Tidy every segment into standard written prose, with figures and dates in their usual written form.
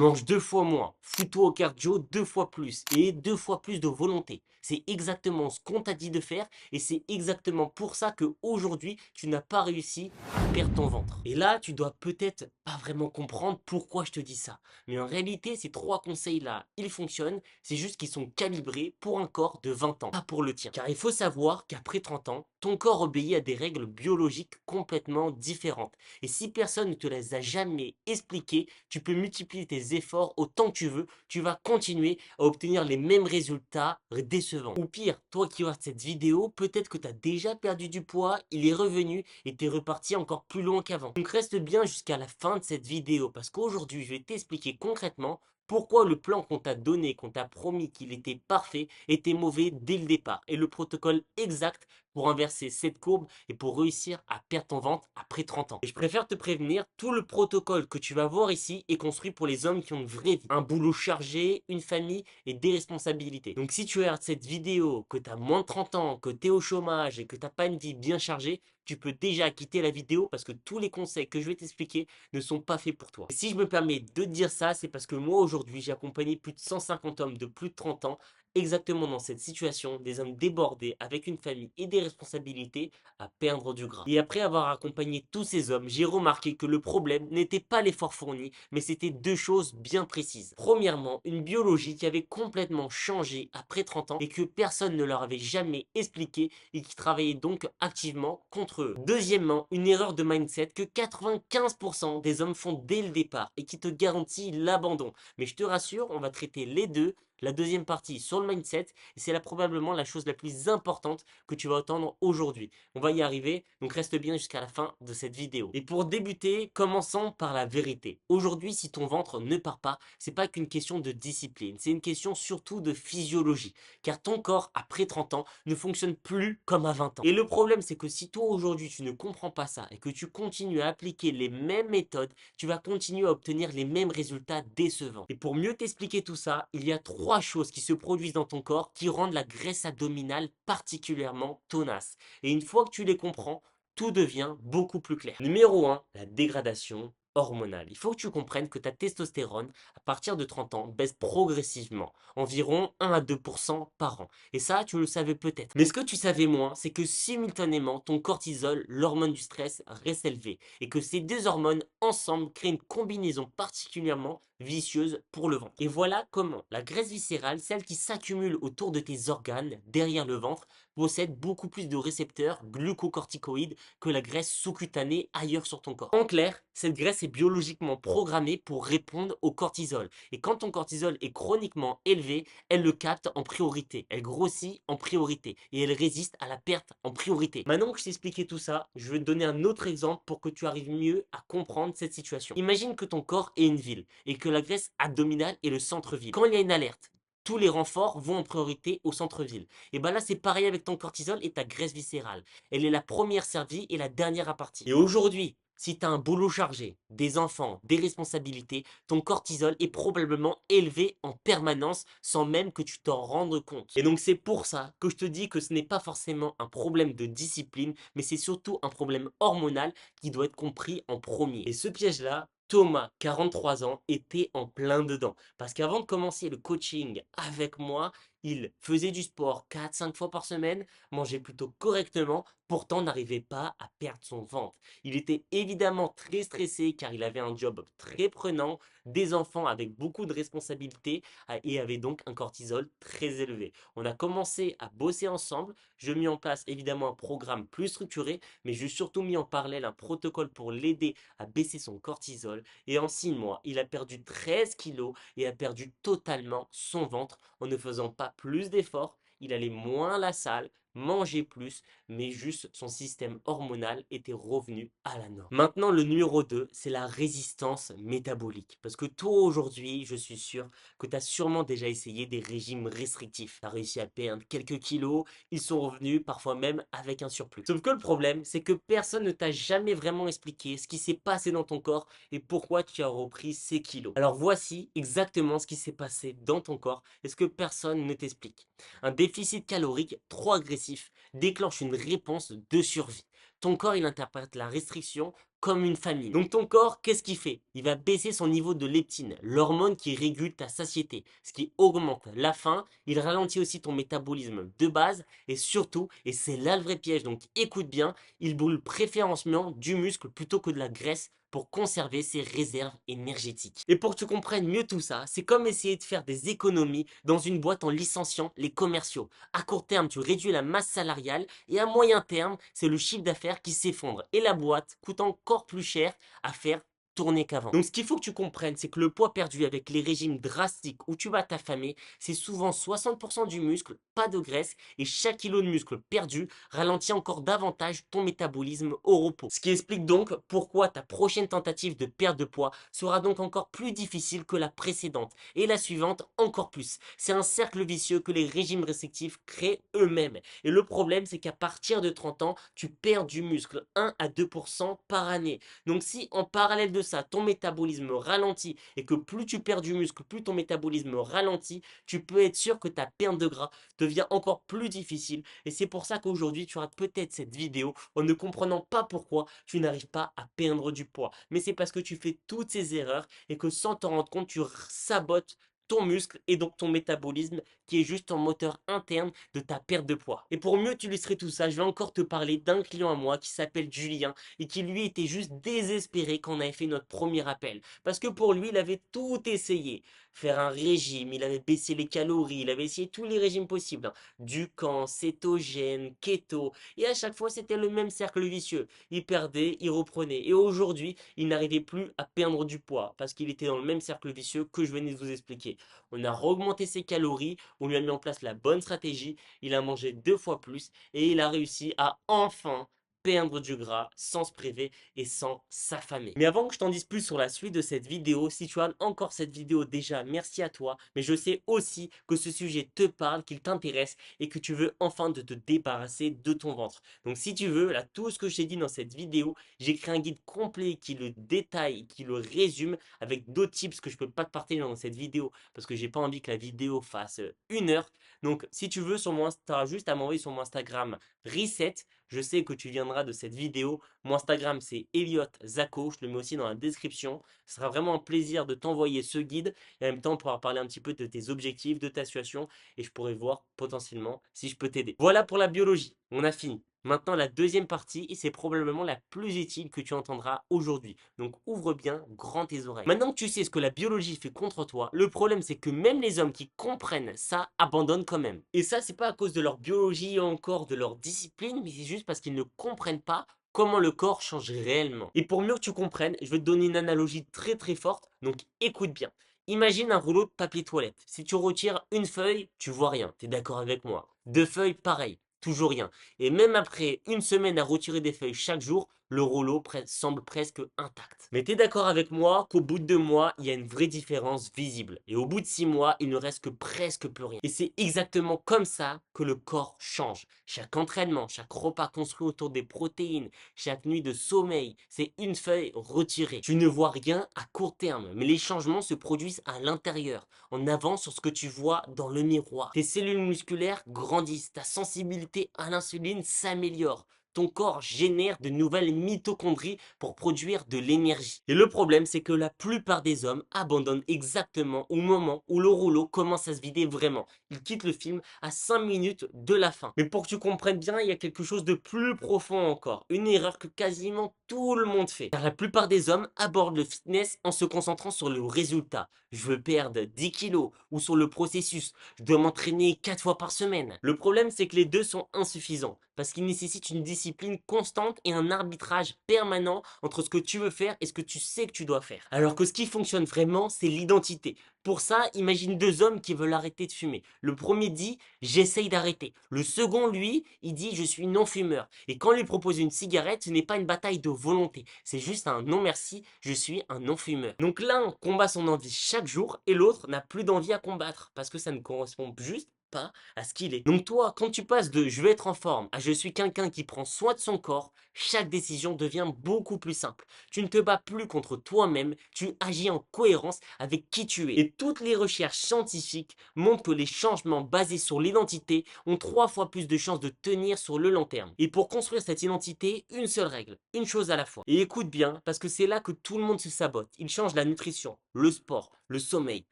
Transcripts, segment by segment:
Mange 2 fois moins, fous-toi au cardio 2 fois plus et 2 fois plus de volonté. C'est exactement ce qu'on t'a dit de faire et c'est exactement pour ça que aujourd'hui tu n'as pas réussi à perdre ton ventre. Et là, tu dois peut-être pas vraiment comprendre pourquoi je te dis ça. Mais en réalité, ces trois conseils-là, ils fonctionnent, c'est juste qu'ils sont calibrés pour un corps de 20 ans, pas pour le tien. Car il faut savoir qu'après 30 ans, ton corps obéit à des règles biologiques complètement différentes. Et si personne ne te les a jamais expliquées, tu peux multiplier tes efforts autant que tu veux, tu vas continuer à obtenir les mêmes résultats décevants. Ou pire, toi qui regardes cette vidéo, peut-être que tu as déjà perdu du poids, il est revenu et tu es reparti encore plus loin qu'avant. Donc reste bien jusqu'à la fin de cette vidéo parce qu'aujourd'hui, je vais t'expliquer concrètement pourquoi le plan qu'on t'a donné, qu'on t'a promis qu'il était parfait, était mauvais dès le départ. Et le protocole exact pour inverser cette courbe et pour réussir à perdre ton ventre après 30 ans. Et je préfère te prévenir, tout le protocole que tu vas voir ici est construit pour les hommes qui ont une vraie vie, un boulot chargé, une famille et des responsabilités. Donc si tu regardes cette vidéo, que tu as moins de 30 ans, que tu es au chômage et que tu n'as pas une vie bien chargée, tu peux déjà quitter la vidéo parce que tous les conseils que je vais t'expliquer ne sont pas faits pour toi. Et si je me permets de te dire ça, c'est parce que moi aujourd'hui, j'ai accompagné plus de 150 hommes de plus de 30 ans exactement dans cette situation, des hommes débordés avec une famille et des responsabilités à perdre du gras. Et après avoir accompagné tous ces hommes, j'ai remarqué que le problème n'était pas l'effort fourni, mais c'était deux choses bien précises. Premièrement, une biologie qui avait complètement changé après 30 ans et que personne ne leur avait jamais expliqué et qui travaillait donc activement contre eux. Deuxièmement, une erreur de mindset que 95% des hommes font dès le départ et qui te garantit l'abandon. Mais je te rassure, on va traiter les deux, la deuxième partie sur le mindset, et c'est là probablement la chose la plus importante que tu vas entendre aujourd'hui. On va y arriver, donc reste bien jusqu'à la fin de cette vidéo. Et pour débuter, commençons par la vérité. Aujourd'hui, si ton ventre ne part pas, c'est pas qu'une question de discipline, c'est une question surtout de physiologie. Car ton corps, après 30 ans, ne fonctionne plus comme à 20 ans. Et le problème, c'est que si toi aujourd'hui tu ne comprends pas ça et que tu continues à appliquer les mêmes méthodes, tu vas continuer à obtenir les mêmes résultats décevants. Et pour mieux t'expliquer tout ça, il y a trois choses qui se produisent dans ton corps qui rendent la graisse abdominale particulièrement tenace. Et une fois que tu les comprends, tout devient beaucoup plus clair. Numéro 1, la dégradation hormonale. Il faut que tu comprennes que ta testostérone, à partir de 30 ans, baisse progressivement, environ 1 à 2% par an. Et ça, tu le savais peut-être. Mais ce que tu savais moins, c'est que simultanément, ton cortisol, l'hormone du stress, reste élevé. Et que ces deux hormones, ensemble, créent une combinaison particulièrement vicieuse pour le ventre. Et voilà comment la graisse viscérale, celle qui s'accumule autour de tes organes, derrière le ventre, possède beaucoup plus de récepteurs glucocorticoïdes que la graisse sous-cutanée ailleurs sur ton corps. En clair, cette graisse est biologiquement programmée pour répondre au cortisol. Et quand ton cortisol est chroniquement élevé, elle le capte en priorité, elle grossit en priorité et elle résiste à la perte en priorité. Maintenant que je t'ai expliqué tout ça, je vais te donner un autre exemple pour que tu arrives mieux à comprendre cette situation. Imagine que ton corps est une ville et que la graisse abdominale est le centre-ville. Quand il y a une alerte, tous les renforts vont en priorité au centre-ville. Et bien là, c'est pareil avec ton cortisol et ta graisse viscérale. Elle est la première servie et la dernière à partir. Et aujourd'hui, si tu as un boulot chargé, des enfants, des responsabilités, ton cortisol est probablement élevé en permanence sans même que tu t'en rendes compte. Et donc c'est pour ça que je te dis que ce n'est pas forcément un problème de discipline, mais c'est surtout un problème hormonal qui doit être compris en premier. Et ce piège-là, Thomas, 43 ans, était en plein dedans. Parce qu'avant de commencer le coaching avec moi, il faisait du sport 4-5 fois par semaine, mangeait plutôt correctement, pourtant n'arrivait pas à perdre son ventre. Il était évidemment très stressé car il avait un job très prenant, des enfants avec beaucoup de responsabilités et avait donc un cortisol très élevé. On a commencé à bosser ensemble, je mis en place évidemment un programme plus structuré, mais j'ai surtout mis en parallèle un protocole pour l'aider à baisser son cortisol et en 6 mois, il a perdu 13 kilos et a perdu totalement son ventre en ne faisant pas plus d'efforts, il allait moins à la salle, mangeait plus, mais juste son système hormonal était revenu à la norme. Maintenant, le numéro 2, c'est la résistance métabolique. Parce que toi, aujourd'hui, je suis sûr que tu as sûrement déjà essayé des régimes restrictifs. Tu as réussi à perdre quelques kilos, ils sont revenus, parfois même avec un surplus. Sauf que le problème, c'est que personne ne t'a jamais vraiment expliqué ce qui s'est passé dans ton corps et pourquoi tu as repris ces kilos. Alors voici exactement ce qui s'est passé dans ton corps et ce que personne ne t'explique. Un déficit calorique trop agressif déclenche une réponse de survie. Ton corps, il interprète la restriction comme une famille. Donc ton corps, qu'est-ce qu'il fait? Il va baisser son niveau de leptine, l'hormone qui régule ta satiété, ce qui augmente la faim. Il ralentit aussi ton métabolisme de base et surtout, et c'est là le vrai piège, donc écoute bien, il brûle préférentiellement du muscle plutôt que de la graisse pour conserver ses réserves énergétiques. Et pour que tu comprennes mieux tout ça, c'est comme essayer de faire des économies dans une boîte en licenciant les commerciaux. À court terme, tu réduis la masse salariale et à moyen terme, c'est le chiffre d'affaires qui s'effondre et la boîte coûte encore plus cher à faire tourner qu'avant. Donc ce qu'il faut que tu comprennes, c'est que le poids perdu avec les régimes drastiques où tu vas t'affamer, c'est souvent 60% du muscle, pas de graisse, et chaque kilo de muscle perdu ralentit encore davantage ton métabolisme au repos. Ce qui explique donc pourquoi ta prochaine tentative de perte de poids sera donc encore plus difficile que la précédente, et la suivante encore plus. C'est un cercle vicieux que les régimes restrictifs créent eux-mêmes. Et le problème, c'est qu'à partir de 30 ans, tu perds du muscle 1 à 2% par année. Donc si en parallèle de ça, ton métabolisme ralentit et que plus tu perds du muscle, plus ton métabolisme ralentit, tu peux être sûr que ta perte de gras devient encore plus difficile. Et c'est pour ça qu'aujourd'hui, tu rates peut-être cette vidéo en ne comprenant pas pourquoi tu n'arrives pas à perdre du poids. Mais c'est parce que tu fais toutes ces erreurs et que sans t'en rendre compte, tu sabotes ton muscle et donc ton métabolisme qui est juste ton moteur interne de ta perte de poids. Et pour mieux t'illustrer tout ça, je vais encore te parler d'un client à moi qui s'appelle Julien et qui lui était juste désespéré quand on avait fait notre premier appel. Parce que pour lui, il avait tout essayé. Faire un régime, il avait baissé les calories, il avait essayé tous les régimes possibles, hein. Ducan, cétogène, keto. Et à chaque fois, c'était le même cercle vicieux. Il perdait, il reprenait. Et aujourd'hui, il n'arrivait plus à perdre du poids parce qu'il était dans le même cercle vicieux que je venais de vous expliquer. On a augmenté ses calories, on lui a mis en place la bonne stratégie, il a mangé 2 fois plus et il a réussi à enfin perdre du gras sans se priver et sans s'affamer. Mais avant que je t'en dise plus sur la suite de cette vidéo, si tu as encore cette vidéo déjà, merci à toi. Mais je sais aussi que ce sujet te parle, qu'il t'intéresse et que tu veux enfin te débarrasser de ton ventre. Donc si tu veux, là, tout ce que je t'ai dit dans cette vidéo, j'ai créé un guide complet qui le détaille, qui le résume avec d'autres tips que je peux pas te partager dans cette vidéo parce que j'ai pas envie que la vidéo fasse 1 heure. Donc si tu veux, tu auras juste à m'envoyer sur mon Instagram Reset. Je sais que tu viendras de cette vidéo. Mon Instagram, c'est Elliot Zako. Je te le mets aussi dans la description. Ce sera vraiment un plaisir de t'envoyer ce guide. Et en même temps, on pourra parler un petit peu de tes objectifs, de ta situation. Et je pourrai voir potentiellement si je peux t'aider. Voilà pour la biologie. On a fini. Maintenant, la deuxième partie, et c'est probablement la plus utile que tu entendras aujourd'hui. Donc, ouvre bien grand tes oreilles. Maintenant que tu sais ce que la biologie fait contre toi, le problème, c'est que même les hommes qui comprennent ça abandonnent quand même. Et ça, c'est pas à cause de leur biologie ou encore de leur discipline, mais c'est juste parce qu'ils ne comprennent pas comment le corps change réellement. Et pour mieux que tu comprennes, je vais te donner une analogie très très forte, donc écoute bien. Imagine un rouleau de papier toilette. Si tu retires une feuille, tu vois rien. T'es d'accord avec moi? 2 feuilles, pareil. Toujours rien. Et même après une semaine à retirer des feuilles chaque jour, le rouleau semble presque intact. Mais t'es d'accord avec moi qu'au bout de 2 mois, il y a une vraie différence visible. Et au bout de 6 mois, il ne reste que presque plus rien. Et c'est exactement comme ça que le corps change. Chaque entraînement, chaque repas construit autour des protéines, chaque nuit de sommeil, c'est une feuille retirée. Tu ne vois rien à court terme, mais les changements se produisent à l'intérieur, en avant sur ce que tu vois dans le miroir. Tes cellules musculaires grandissent, ta sensibilité à l'insuline s'améliore. Ton corps génère de nouvelles mitochondries pour produire de l'énergie. Et le problème, c'est que la plupart des hommes abandonnent exactement au moment où le rouleau commence à se vider vraiment. Ils quittent le film à 5 minutes de la fin. Mais pour que tu comprennes bien, il y a quelque chose de plus profond encore. Une erreur que quasiment tout le monde fait. Car la plupart des hommes abordent le fitness en se concentrant sur le résultat. Je veux perdre 10 kilos ou sur le processus. Je dois m'entraîner 4 fois par semaine. Le problème, c'est que les deux sont insuffisants parce qu'ils nécessitent une discipline constante et un arbitrage permanent entre ce que tu veux faire et ce que tu sais que tu dois faire. Alors que ce qui fonctionne vraiment, c'est l'identité. Pour ça, imagine 2 hommes qui veulent arrêter de fumer. Le premier dit j'essaye d'arrêter. Le second, lui, il dit je suis non-fumeur. Et quand on lui propose une cigarette, ce n'est pas une bataille de volonté. C'est juste un non merci, je suis un non-fumeur. Donc l'un combat son envie chaque jour et l'autre n'a plus d'envie à combattre parce que ça ne correspond juste pas à ce qu'il est. Donc toi, quand tu passes de je vais être en forme à je suis quelqu'un qui prend soin de son corps, chaque décision devient beaucoup plus simple. Tu ne te bats plus contre toi-même, tu agis en cohérence avec qui tu es. Et toutes les recherches scientifiques montrent que les changements basés sur l'identité ont 3 fois plus de chances de tenir sur le long terme. Et pour construire cette identité, une seule règle, une chose à la fois. Et écoute bien, parce que c'est là que tout le monde se sabote. Il change la nutrition, le sport, le sommeil,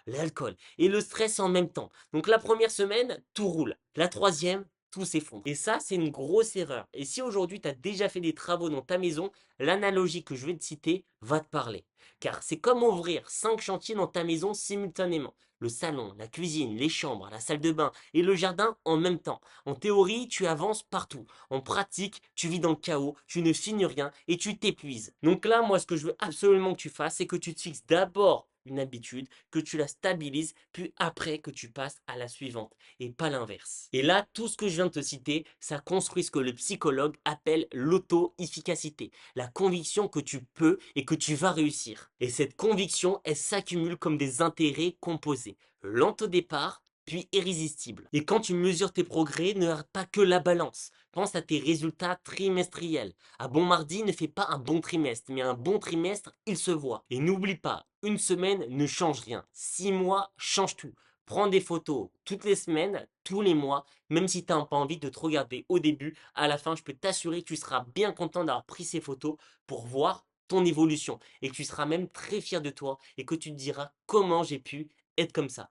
l'alcool et le stress en même temps. Donc la première semaine, tout roule. La troisième, tout s'effondre. Et ça, c'est une grosse erreur. Et si aujourd'hui, tu as déjà fait des travaux dans ta maison, l'analogie que je vais te citer va te parler. Car c'est comme ouvrir 5 chantiers dans ta maison simultanément. Le salon, la cuisine, les chambres, la salle de bain et le jardin en même temps. En théorie, tu avances partout. En pratique, tu vis dans le chaos, tu ne finis rien et tu t'épuises. Donc là, moi, ce que je veux absolument que tu fasses, c'est que tu te fixes d'abord une habitude, que tu la stabilises, puis après que tu passes à la suivante et pas l'inverse. Et là, tout ce que je viens de te citer, ça construit ce que le psychologue appelle l'auto-efficacité, la conviction que tu peux et que tu vas réussir. Et cette conviction, elle s'accumule comme des intérêts composés, lente au départ, puis irrésistible. Et quand tu mesures tes progrès, ne regarde pas que la balance. Pense à tes résultats trimestriels. Un bon mardi ne fait pas un bon trimestre, mais un bon trimestre, il se voit. Et n'oublie pas, une semaine ne change rien. 6 mois change tout. Prends des photos toutes les semaines, tous les mois, même si tu n'as pas envie de te regarder au début. À la fin, je peux t'assurer que tu seras bien content d'avoir pris ces photos pour voir ton évolution. Et que tu seras même très fier de toi et que tu te diras comment j'ai pu être comme ça.